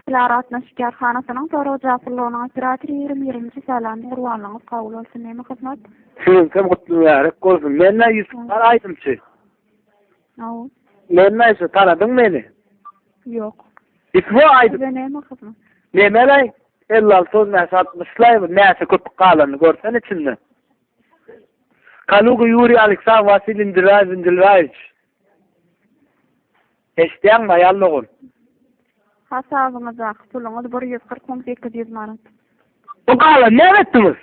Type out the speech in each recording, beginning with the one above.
Klaratna şikarhanasynyň sorajaplygyna operator 20 salam gurwanlygyňyz kabul bolsun. Näme hyzmat? Kim gutluýarek bolsun. Men näýse aýdymçy. Aw. Men näýse tanadyň meni? Ýok. Ismi aýdym. Näme hyzmat? Näme 56 60 näse köp galany görsen içinde. Kalugu Yuri Aleksandr Vasilievich. Eşdeň mayallygyn. Hasabyňyza pulyňyz 140.800 manat. O galan näme etdiňiz?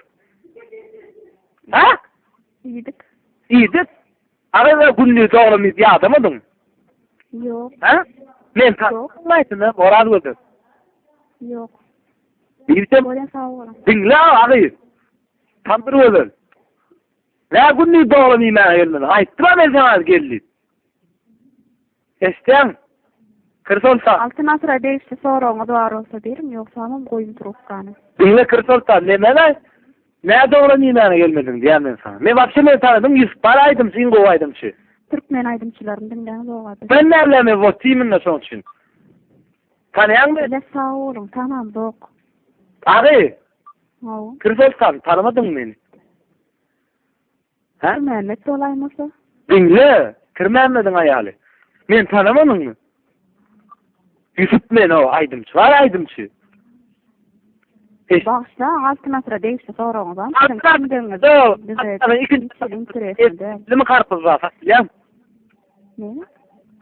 Ha? Ýedik. İyiydi. Ara günlüğü doğrumuz ya adamadım. Yok. Ha? Men tanımaydım ha. Moral gördüm. Yok. Bildim. Böyle sağ olun. Dinle ağabey. Tandır olur. Ne günlüğü doğrumu ben geldim. Ayttıma ben sana geldi. Estem. Kırsolsa. Altın asra değişti sonra ona doğar olsa derim. Yoksa ama koyun turukkanı. Dinle kırsolsa. Ne melay? Ne doğrumu ben gelmedim diyen ben sana. Men vapşı men tanıdım. 100 paraydım. Sen kovaydım şu. Türkmen aydımçıların dinlerini doğadı. Ben nereleme bu timinle son için. Tanıyan mı? Öyle sağ olun. Tamam doğuk. Ağabey. Aw. Kırsolsan tanımadın mı beni? Ha? Mehmet dolayması. Dinle. Kırmamedin ayali. Men tanımadın mı? Yusuf men o aydımçı. Var aydımçı. Başta altın asra değişti sonra ona. Limi karpuz var fasiliyem. Ne?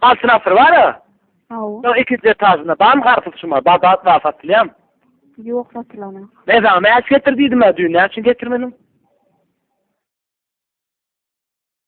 Altın asır var ya. Aw. O ikinci etajında. Bam karpuz şuma. Badat var fasiliyem. Yok satılanı. Ne zaman? Ben getirdim ya düğün. Ne için getirmedim?